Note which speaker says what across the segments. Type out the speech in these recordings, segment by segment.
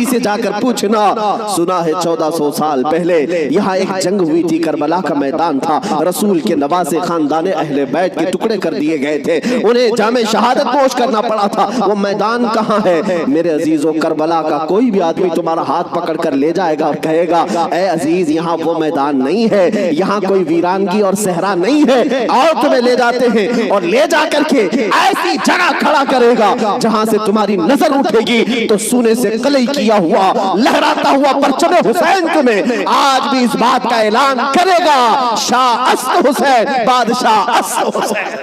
Speaker 1: किसी से जाकर पूछना, सुना है 1400 साल पहले यहाँ एक जंग हुई थी, करबला का मैदान था, रसूल के नवासे खानदान अहले बैत के टुकड़े कर दिए गए थे, उन्हें जामे शहादत पोश करना पड़ा था। वो मैदान कहाँ है? मेरे अजीजों, करबला का कोई भी आदमी तुम्हारा हाथ पकड़ कर ले जाएगा और कहेगा, ए अजीज यहाँ वो मैदान नहीं है, यहाँ कोई वीरानगी और सहरा नहीं है, और तुम्हें ले जाते हैं और ले जाकर के ऐसी जगह खड़ा करेगा जहां से तुम्हारी नजर उठेगी तो सोने से कलई किया हुआ लहराता हुआ परचम हुसैन तुम्हें आज भी इस बात का ऐलान करेगा, शाह अस्त हुसैन, बादशाह अस्त हुसैन।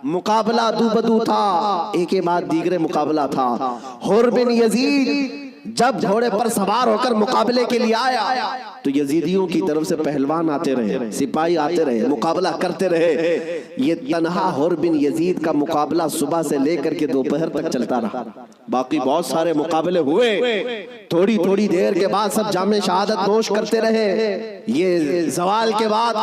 Speaker 1: मुकाबला दू बदू था, एक के बाद दीगरे मुकाबला था। हुर बिन यजीद जब घोड़े पर सवार होकर मुकाबले के लिए आया तो यजीदियों की तरफ से पहलवान आते रहे, सिपाही आते रहे, मुकाबला करते रहे। ये तन्हा हुर बिन यजीद का मुकाबला सुबह से लेकर के दोपहर तक चलता रहा। बाकी बहुत सारे मुकाबले हुए, थोड़ी थोड़ी देर के बाद सब जामे शहादत नोश करते रहे, ये जवाल के बाद।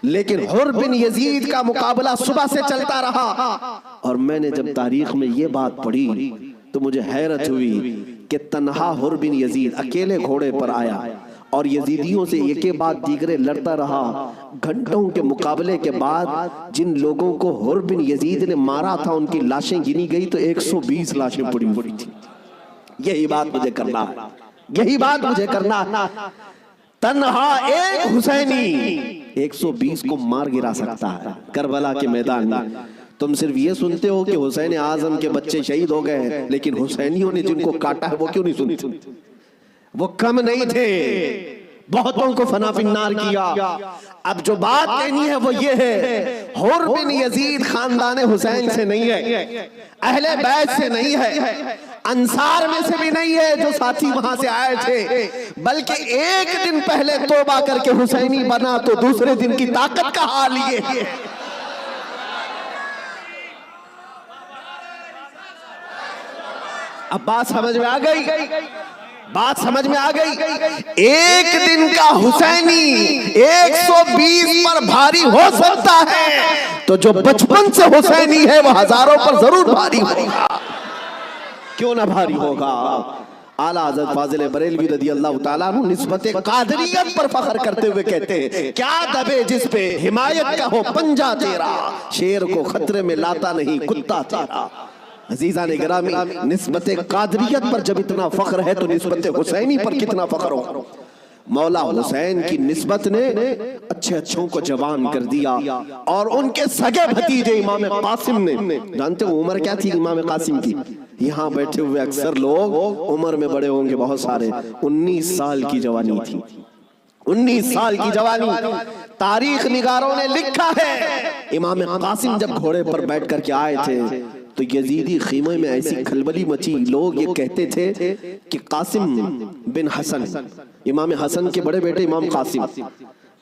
Speaker 1: लेकिन हुर बिन यजीद का मुकाबला सुबह से चलता रहा। और मैंने जब तारीख में ये बात पढ़ी तो मुझे हैरत हुई कि तन्हा हुर बिन यजीद अकेले घोड़े पर आया और यजीदियों से एक के बाद दीगरे लड़ता रहा। घंटों के मुकाबले के बाद जिन लोगों को हुर बिन यजीद ने मारा था उनकी लाशें गिनी गई तो 120 लाशें पड़ी हुई थी। यही बात मुझे करना है, यही बात मुझे करना है। तन्हा एक हुसैनी 120 को मार गिरा सकता है करबला के मैदान में। तुम सिर्फ ये सुनते हो कि हुसैन आजम के बच्चे शहीद हो गए, लेकिन हुसैनियों ने जिनको काटा है वो क्यों नहीं सुनते? वो कम नहीं थे, बहुतों को फना फिन्नार किया। अब जो बात कहनी है वो ये है, हुर बिन यजीद खानदान हुसैन से नहीं है, अहले बैत से नहीं है, अंसार में से भी नहीं है जो साथी वहां से आए थे, बल्कि एक दिन पहले तौबा करके हुसैनी बना तो दूसरे दिन की ताकत का हाल ये है। अब बात समझ में आ गई, बात समझ में आ गई। एक दिन का हुसैनी 120 पर भारी हो सकता है, तो जो बचपन से हुसैनी है वो हजारों पर जरूर भारी होगा। क्यों ना भारी होगा? आला हज़रत फाज़िल बरेलवी रज़ी अल्लाह ताला अन्हु निस्बत कादरियत पर फख्र करते हुए कहते हैं, क्या दबे जिस पे हिमायत का हो पंजा तेरा, शेर को खतरे में लाता नहीं कुत्ता तेरा। अजीज़ान गिरामी, निस्बत कादरियत पर जब इतना फख्र है तो निस्बत हुसैनी पर कितना फख्र हो। मौला हुसैन की निस्बत ने अच्छे अच्छों को जवान कर दिया। और उनके सगे भतीजे इमाम कासिम ने, जानते हो उम्र क्या थी इमाम कासिम की? यहाँ बैठे हुए अक्सर लोग उम्र में बड़े होंगे बहुत सारे, 19 साल की जवानी थी, 19 साल की जवानी। तारीख निगारों ने लिखा है इमाम कासिम जब घोड़े पर बैठ करके आए थे तो यजीदी खीमे में ऐसी खलबली मची, लोग ये कहते थे कि कासिम बिन हसन, इमाम हसन के बड़े बेटे इमाम कासिम।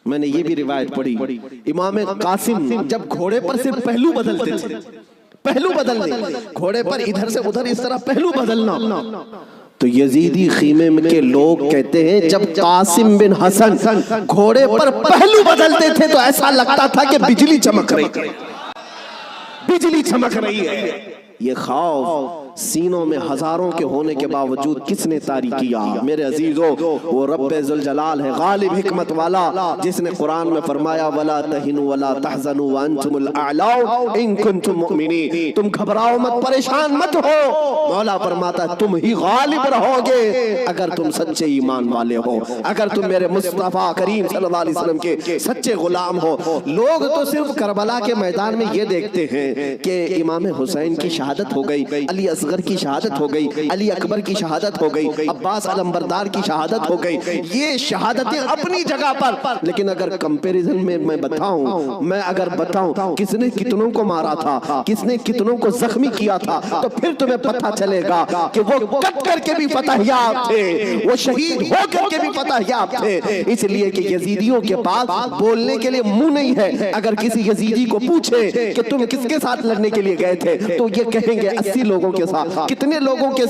Speaker 1: मैंने ये भी रिवायत पढ़ी, इमाम कासिम जब घोड़े पर सिर्फ पहलू बदलते थे, पहलू बदलने, घोड़े पर इधर से उधर इस तरह पहलू बदलना, तो यजीदी खीमे के लोग कहते हैं जब कासिम बिन हसन घोड़े पर पहलू बदलते थे तो ऐसा लगता था कि बिजली चमक रही है, बिजली चमक रही है। ये खौफ सीनों में हजारों के होने के बावजूद किसने तारी किया? मेरे अजीजों, वो रब्बे जुल जलाल है, गालिब हिकमत वाला, जिसने कुरान में फरमाया वला तहिनु वला तहज़नु व अंतुमुल अअलौ इन कुंतुम मुमिनीन, तुम घबराओ मत, परेशान मत हो। मौला फरमाता है तुम ही गालिब रहोगे अगर तुम सच्चे ईमान वाले हो, अगर तुम मेरे मुस्तफा करीम सल्लल्लाहु अलैहि वसल्लम के सच्चे गुलाम हो। लोग तो सिर्फ करबला के मैदान में ये देखते हैं कि इमाम हुसैन की शहादत हो गई, अली असगर की शहादत हो गई, अली अकबर की शहादत हो गई, अब्बास अलंबरदार की शहादत हो गई। ये शहादतें अपनी जगह पर, लेकिन अगर कंपैरिजन में मैं बताऊं, मैं अगर बताऊं किसने कितनों को मारा था, किसने कितनों को जख्मी किया था, तो फिर तुम्हें पता चलेगा कि वो कट करके भी फतहयाब थे, वो शहीद हो करके भी फतहयाब थे। इसलिए कि यजीदियों के पास बोलने के लिए मुंह नहीं है। अगर किसी यजीदी को पूछे कि तुम किसके साथ लड़ने के लिए गए थे तो ये कहेंगे 80 लोगों के साथ साथ, कितने लोगों के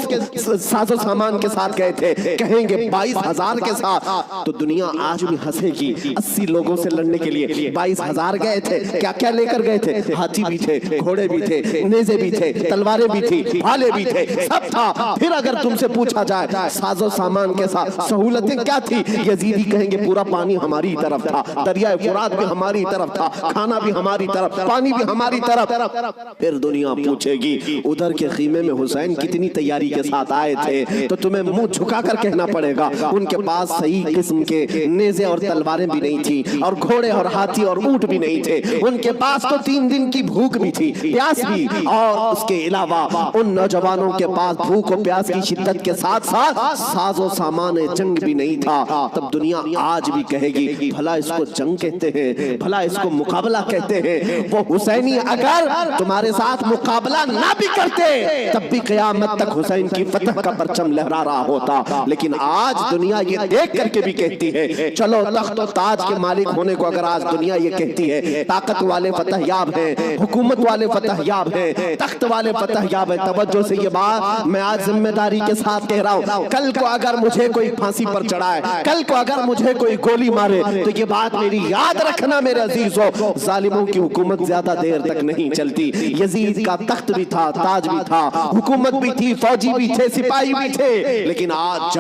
Speaker 1: साजो सामान के साथ गए थे? कहेंगे 22,000 के साथ। तो दुनिया आज भी हंसेगी। 80 लोगों से लड़ने के लिए 22,000 गए थे। क्या क्या लेकर गए थे? हाथी भी थे, घोड़े भी थे, नेज़े भी थे, तलवारें भी थी, भाले भी थे, सब था। फिर अगर तुमसे पूछा जाए साजो सामान के साथ सहूलतें क्या थी, यजीदी कहेंगे पूरा पानी हमारी तरफ था, दरिया फुरात भी हमारी तरफ था, खाना भी हमारी तरफ, पानी भी हमारी तरफ। फिर दुनिया पूछेगी उधर के खीमे में हुसैन कितनी तैयारी के साथ आए थे? तो तुम्हें मुंह झुकाकर कहना पड़ेगा उनके पास सही किस्म के नेज़े और तलवारें भी नहीं थी, और घोड़े और हाथी और ऊंट भी नहीं थे। उनके पास तो 3 दिन की भूख भी थी, प्यास भी, और उसके अलावा उन नौजवानों के पास भूख और प्यास की शिद्दत के साथ साथ साजो सामान जंग भी नहीं था। तब दुनिया आज भी कहेगी भला इसको जंग कहते हैं, भला इसको मुकाबला कहते हैं। वो हुसैनी अगर तुम्हारे साथ मुकाबला ना भी करते तब भी क़यामत तक हुसैन की फतह का परचम लहरा रहा होता। लेकिन आज दुनिया ये देख करके भी कहती है, चलो तख्त और ताज के मालिक होने को अगर आज दुनिया ये कहती है, ताकत वाले फतहयाब हैं, हुकूमत वाले फतहयाब हैं, तख्त वाले फतहयाब हैं। तवज्जो से ये बात मैं आज जिम्मेदारी के साथ कह रहा हूँ। कल को अगर मुझे कोई फांसी पर चढ़ाए, कल को अगर मुझे कोई गोली मारे, तो ये बात मेरी याद रखना मेरे अजीजों, जालिमों की हुकूमत ज्यादा देर तक नहीं चलती। यजीद का तख्त भी था, ताज भी था, हुकूमत भी थी, फौजी भी थे, सिपाही भी थे। लेकिन आज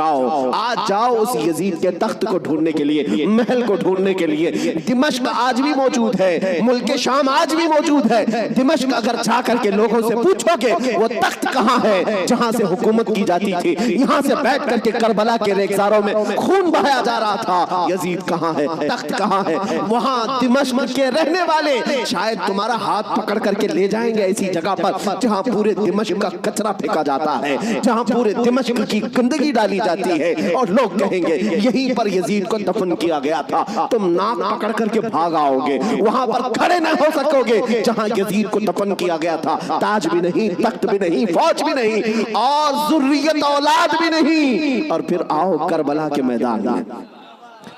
Speaker 1: जाओ उस यजीद के तख्त को ढूंढने के लिए, महल को ढूंढने के लिए। दिमश्क आज भी मौजूद है, मुल्क शाम आज भी मौजूद है। दिमश्क अगर जाकर के लोगों से पूछोगे वो तख्त कहाँ है जहां से हुकूमत की जाती थी, यहाँ से बैठ करके करबला के रेगिस्तानों में खून बहाया जा रहा था, यजीद कहाँ है, तख्त कहाँ है? वहां दिमश्क के रहने वाले शायद तुम्हारा हाथ पकड़ करके ले जाएंगे ऐसी जगह पर जहां पूरे दिमश्क का कचरा फेंका जाता है, जहां पूरे दिमश्क की गंदगी डाली जाती है, और लोग कहेंगे यहीं पर यजीद को दफन किया गया था। तुम नाक पकड़ करके भाग आओगे, वहां पर खड़े न हो सकोगे जहां यजीद को दफन किया गया था। ताज भी नहीं, तख्त भी नहीं, फौज भी नहीं, और जुर्रियत औलाद भी नहीं। और फिर आओ करबला के मैदान में,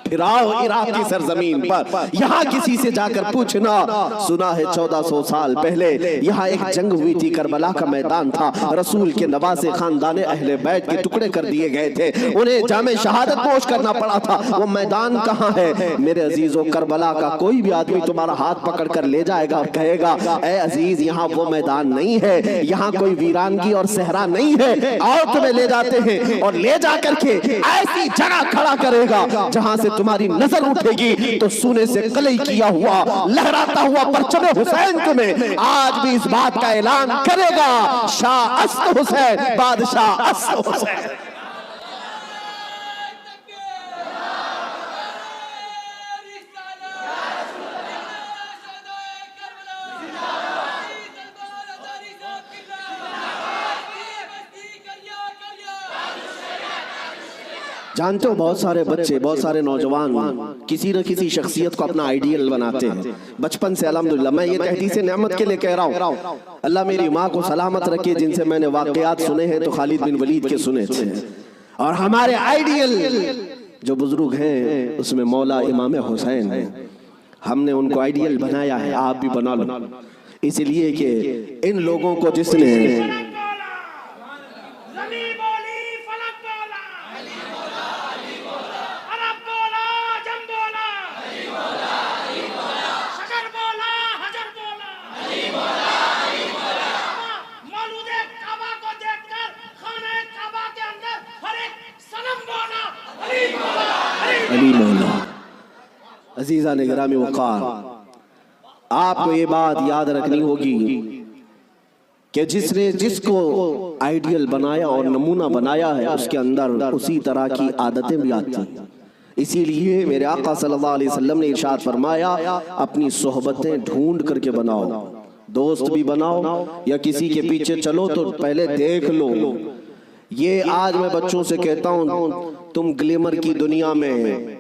Speaker 1: फिर आओ इराक की सरजमीन पर, यहाँ किसी से जाकर पूछना, सुना है 1400 साल पहले यहाँ एक जंग हुई थी, करबला का मैदान था, रसूल के नवासे खानदाने अहले बैत के टुकड़े कर दिए गए थे, उन्हें जामे शहादत पोश करना पड़ा था। वो मैदान कहाँ है? मेरे अजीजों, करबला का कोई भी आदमी तुम्हारा हाथ पकड़ कर ले जाएगा और कहेगा ए अजीज यहाँ वो मैदान नहीं है, यहाँ कोई वीरानगी और सहरा नहीं है, आओ तुम्हें ले जाते हैं, और ले जाकर के ऐसी जगह खड़ा करेगा जहां से तुम्हारी नजर उठेगी तो सोने से कलई किया हुआ लहराता हुआ परचम हुसैन तुम्हें आज भी इस बात का ऐलान करेगा, शाह अस्त हुसैन, बादशाह अस्त हुसैन। जानते हो बहुत सारे बच्चे, बहुत सारे नौजवान किसी न किसी शख्सियत को अपना आइडियल बनाते हैं बचपन से। अल्हम्दुलिल्लाह मैं ये तहदीस नेमत के लिए कह रहा हूँ, अल्लाह मेरी माँ को सलामत रखे, जिनसे मैंने वाकयात सुने हैं तो खालिद बिन वलीद के सुने थे। और हमारे आइडियल जो बुजुर्ग हैं उसमें मौला इमाम हुसैन है, हमने उनको आइडियल बनाया है, आप भी बना लो। इसलिए कि इन लोगों को जिसने अजीज़ा ने गिरामी वक़ार, आपको ये बात याद रखनी होगी कि जिसने जिसको आइडियल बनाया और नमूना बनाया है उसके अंदर उसी तरह की आदतें भी आती हैं। इसीलिए मेरे आका सल्लल्लाहु अलैहि वसल्लम ने इरशाद फरमाया, अपनी सोहबतें ढूंढ करके बनाओ, दोस्त भी बनाओ या किसी के पीछे चलो तो पहले देख लो। ये आज मैं बच्चों से कहता हूँ, तुम ग्लैमर की दुनिया में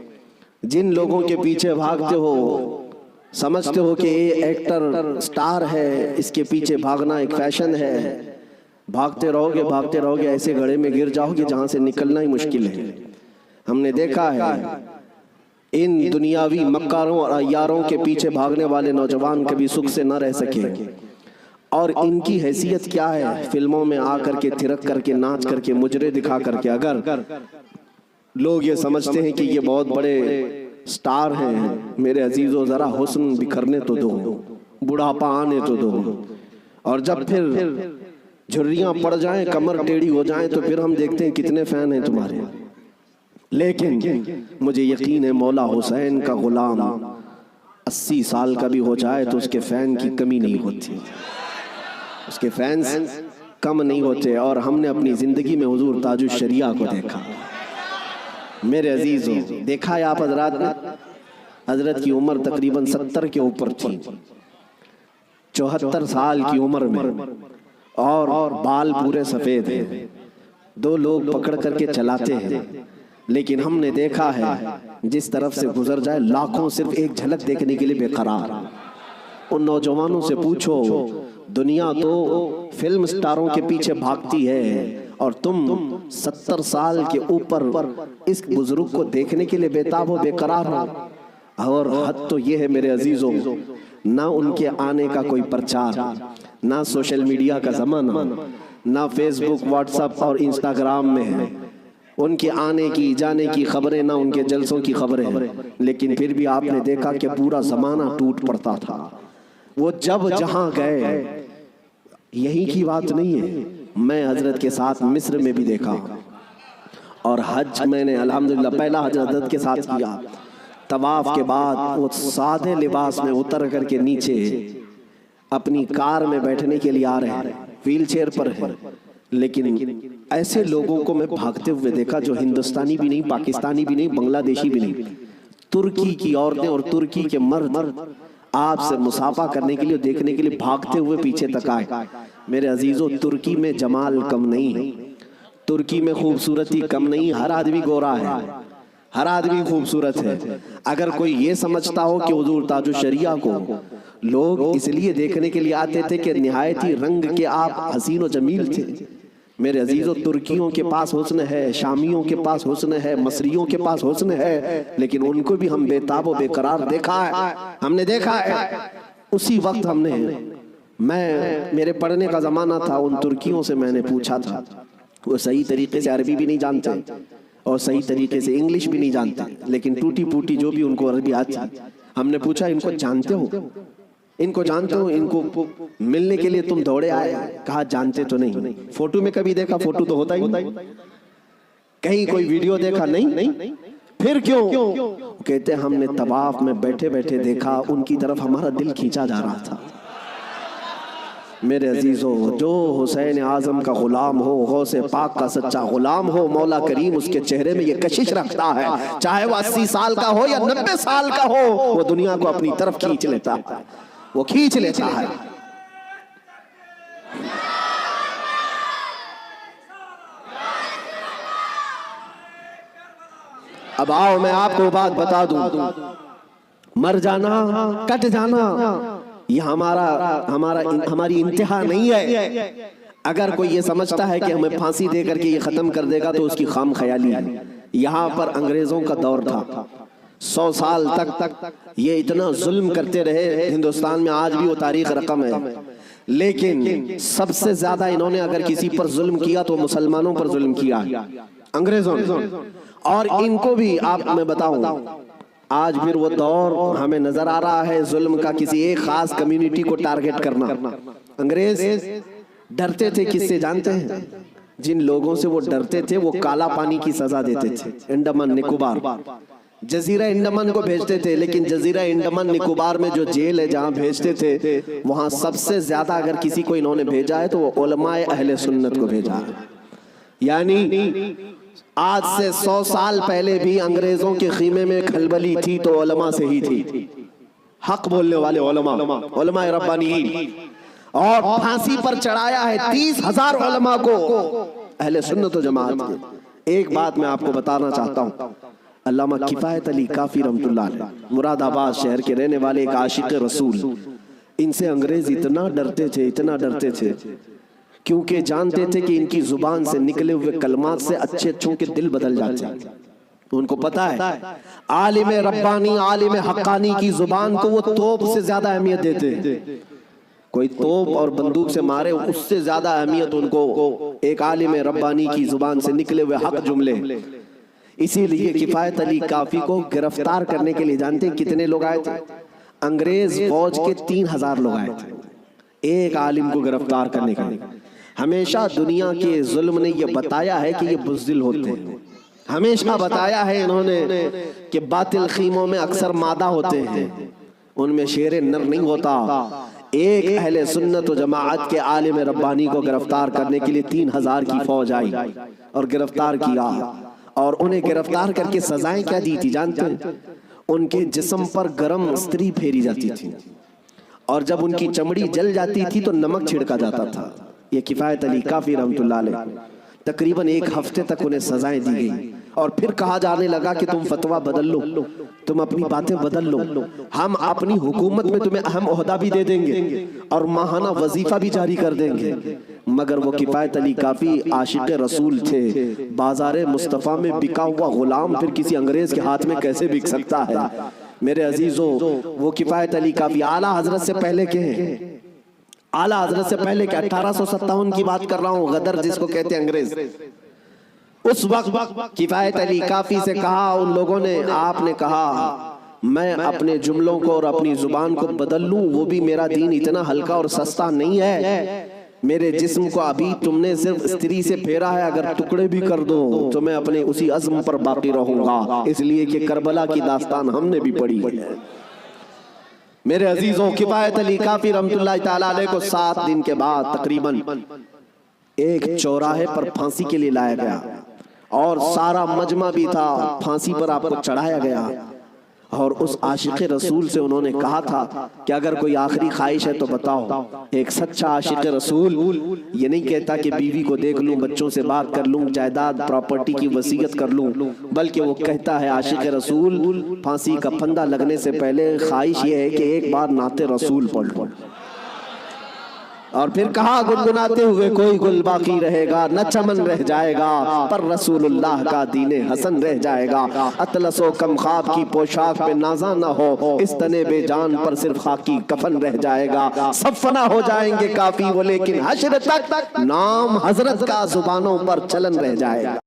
Speaker 1: जिन लोगों के पीछे भागते हो, समझते हो कि ये एक्टर स्टार है, इसके पीछे भागना एक फैशन है, भागते रहोगे ऐसे गड्ढे में गिर जाओगे जहां से निकलना ही मुश्किल है। हमने देखा है इन दुनियावी मक्कारों और अय्यारों के पीछे भागने वाले नौजवान कभी सुख से न रह सके। और इनकी हैसियत क्या है, फिल्मों में आकर के थिरक करके नाच करके मुजरे दिखा करके अगर लोग ये समझते हैं कि ये बहुत बड़े स्टार हैं, मेरे अजीजों जरा हुस्न बिखरने तो दो, बुढ़ापा आने तो दो, और जब फिर झुर्रियां पड़ जाएं, कमर टेढ़ी हो जाएं, तो फिर हम देखते हैं कितने फैन हैं तुम्हारे। लेकिन मुझे यकीन है मौला हुसैन का गुलाम 80 साल का भी हो जाए तो उसके फैन की कमी नहीं होती, उसके फैंस कम नहीं होते। और हमने अपनी जिंदगी में हुजूर ताजुल शरिया को देखा। मेरे अजीजों, देखा है आप हजरात ने, हजरत की उम्र तकरीबन 70 के ऊपर थी, 74 साल की उम्र में, और बाल पूरे सफेद हैं, 2 लोग पकड़ करके चलाते हैं। लेकिन हमने देखा है जिस तरफ से गुजर जाए लाखों सिर्फ एक झलक देखने के लिए बेकरार। उन नौजवानों से पूछो, दुनिया तो फिल्म स्टारों के पीछे भागती है और तुम 70 साल के ऊपर इस बुजुर्ग को देखने के लिए बेताब हो, बेकरार हो। और हद तो ये है मेरे अजीजों, ना उनके आने का कोई प्रचार, ना सोशल मीडिया का जमाना, ना फेसबुक व्हाट्सएप और इंस्टाग्राम में है उनके आने की जाने की खबरें, ना उनके जलसों की खबरें। लेकिन फिर भी आपने देखा कि पूरा जमाना टूट पड़ता था। वो जब जहां गए, यही की बात नहीं है, मैं हजरत के साथ मिस्र में भी देखा, और हज मैंने अल्हम्दुलिल्लाह पहला हज हजरत के साथ किया। तवाफ के बाद वो सादे लिबास में उतर करके नीचे अपनी कार में बैठने के लिए आ रहे हैं, व्हील चेयर पर है। लेकिन ऐसे लोगों को मैं भागते हुए देखा जो हिंदुस्तानी भी नहीं, पाकिस्तानी भी नहीं, बांग्लादेशी भी नहीं, तुर्की की औरतें और तुर्की के मर्द आपसे मुसाफा करने के लिए, देखने के लिए भागते हुए पीछे तक आए। मेरे अजीजों, तुर्की में जमाल कम नहीं है, तुर्की में खूबसूरती कम नहीं, हर आदमी गोरा है, हर आदमी खूबसूरत है। अगर कोई ये समझता हो कि हुजूर ताजुल शरिया को लोग इसलिए देखने के लिए आते थे कि निहायत ही रंग के आप हसीन और जमील थे, मेरे अजीजों, तुर्कियों के पास हुस्न है, शामियों के पास हुस्न है, मसरियों के पास हुस्न है, लेकिन उनको भी हम बेताब व बेकरार देखा है, हमने देखा है। उसी वक्त हमने, मेरे पढ़ने का जमाना था, उन तुर्कियों से मैंने पूछा था, वो सही तरीके से अरबी भी नहीं जानते और सही तरीके से इंग्लिश भी नहीं जानते, लेकिन टूटी फूटी जो भी उनको अरबी आती। हमने पूछा, इनको जानते हो, इनको जानते हो, इनको मिलने के लिए तुम दौड़े आए? कहा जानते तो नहीं। फोटो में कभी देखा? फोटो तो होता ही नहीं। कहीं कोई वीडियो देखा? नहीं। फिर क्यों? कहते हमने तवाफ में बैठे बैठे देखा, उनकी तरफ हमारा दिल खींचा जा रहा था। मेरे अजीजों, जो हुसैन आजम का गुलाम हो, गौसे पाक का सच्चा गुलाम हो, मौला करीम उसके चेहरे में ये कशिश रखता है, चाहे वो 80 साल का हो या 90 साल का हो, वो दुनिया को अपनी तरफ खींच लेता है, वो खींच लेता है। अब आओ मैं आपको बात बता दूं, मर जाना, कट जाना, ये हमारी इंतहा नहीं है। अगर कोई ये समझता है कि हमें फांसी दे करके ये खत्म कर देगा तो उसकी खाम ख्याली है। यहाँ पर अंग्रेजों का दौर था, 100 साल तक ये इतना जुल्म करते रहे। हिंदुस्तान में आज भी वो तारीख रकम है, लेकिन सबसे ज्यादा इन्होंने अगर किसी पर जुल्म किया तो मुसलमानों पर जुल्म किया अंग्रेजों ने। और इनको भी आप मैं बताऊं, आज फिर वो दौर हमें नजर आ रहा है जुल्म का, किसी एक खास कम्युनिटी को टारगेट करना। अंग्रेज डरते थे किससे जानते हैं? जिन लोगों से वो डरते थे वो काला पानी की सजा देते थे। अंडमान निकोबार, जजीरा अंडमान को भेजते थे, लेकिन जजीरा अंडमान निकोबार में जो जेल है जहां भेजते थे, वहां सबसे ज्यादा अगर किसी को इन्होंने भेजा है तो वो उलमाए अहले सुन्नत को भेजा है। यानी आज से 100 साल पहले भी अंग्रेजों के खीमे में खलबली थी तो उलमा से ही थी, हक बोलने वाले उलमा, उलमाए रब्बानी। और फांसी पर चढ़ाया है 30,000 उलमा को अहले सुन्नत व जमात के। एक बात मैं आपको बताना चाहता हूँ, अल्लामा किफायत अली काफी रहमतुल्लाह अलैह मुरादाबाद शहर के रहने वाले एक आशिक रसूल, इनसे अंग्रेज इतना डरते थे, इतना डरते थे, क्योंकि जानते थे कि इनकी जुबान से निकले हुए कलमात से अच्छे अच्छों के दिल बदल जाते हैं। उनको पता है आलिम रब्बानी, आलिम हक्कानी की जुबान को वो तोप से ज्यादा अहमियत देते हैं। कोई तोप और बंदूक से मारे उससे ज्यादा अहमियत उनको एक आलिम रब्बानी की जुबान से निकले हुए हक जुमले। इसीलिए किफायत अली काफी को गिरफ्तार करने के लिए जानते हैं कितने लोग आए थे? अंग्रेज फौज के 3000 लोग आए थे एक आलिम को गिरफ्तार करने के लिए। हमेशा दुनिया के जुल्म ने यह बताया है कि ये बुज़दिल होते हैं। हमेशा बताया है इन्होंने कि बातिल खीमों में अक्सर मादा होते हैं, उनमें शेर नर नहीं होता। एक अहले सुन्नत व जमाअत के आलिम रब्बानी को गिरफ्तार करने के लिए 3000 की फौज आई और गिरफ्तार किया। और उन्हें गिरफ्तार करके सजाएं क्या दी थी जानते हैं? उनके जिस्म पर गरम स्त्री फेरी जाती थी और जब उनकी चमड़ी जल जाती थी तो नमक छिड़का जाता था। ये किफायत अली काफी रहमतुल्लाह अलैह तकरीबन 1 हफ्ते तक उन्हें सजाएं दी गई और फिर कहा जाने लगा कि तुम फतवा बदल लो, तुम अपनी बातें बदल लो, हम अपनी हुकूमत में तुम्हें अहम ओहदा भी दे देंगे और माहाना वजीफा भी जारी कर देंगे। मगर वो किफायत अली काफी आशिक रसूल थे। बाजारे मुस्तफ़ा में बिका हुआ गुलाम फिर किसी अंग्रेज के हाथ में कैसे बिक सकता है? मेरे अजीजों, वो किफायत अली काफी आला हजरत से पहले के हैं। आला हजरत से पहले के 1857 की बात कर रहा हूँ, गदर जिसको कहते हैं अंग्रेज। उस वक्त किफायत अली काफी से कहा उन लोगों ने, आपने कहा मैं अपने जुमलों को और अपनी जुबान को बदल लूं, वो भी मेरा दीन इतना हल्का और सस्ता नहीं है। मेरे जिस्म को अभी तुमने सिर्फ स्त्री से फेरा है, अगर टुकड़े भी कर दो तो मैं अपने उसी अज़्म पर बाकी रहूंगा। इसलिए कि करबला की दास्तान हमने भी पढ़ी है। मेरे अजीजों, किफायत अली काफी रहमतुल्लाह ताला अलैह को 7 दिन के बाद तकरीबन एक चौराहे पर फांसी के लिए लाया गया और सारा मजमा भी था, फांसी पर आपको चढ़ाया गया। और उस आशिक रसूल से उन्होंने कहा था कि अगर कोई आखिरी ख्वाहिश है तो बताओ। एक सच्चा आशिक रसूल ये नहीं कहता कि बीवी को देख लूं, बच्चों से बात कर लूं, जायदाद प्रॉपर्टी की वसीयत कर लूं, बल्कि वो कहता है आशिक रसूल फांसी का फंदा लगने से पहले ख्वाहिश ये है कि एक बार नाते रसूल पढ़ लो। और फिर कहा गुनगुनाते हुए, कोई गुल बाकी रहेगा न चमन रह जाएगा, पर रसूलुल्लाह का दीने हसन रह जाएगा। अतलसो कम ख्वाब की पोशाक पे नाजा न हो, इस तने बेजान पर सिर्फ खाकी कफन रह जाएगा। सब फना हो जाएंगे काफी वो, लेकिन हश्र तक नाम हजरत का जुबानों पर चलन रह जाएगा।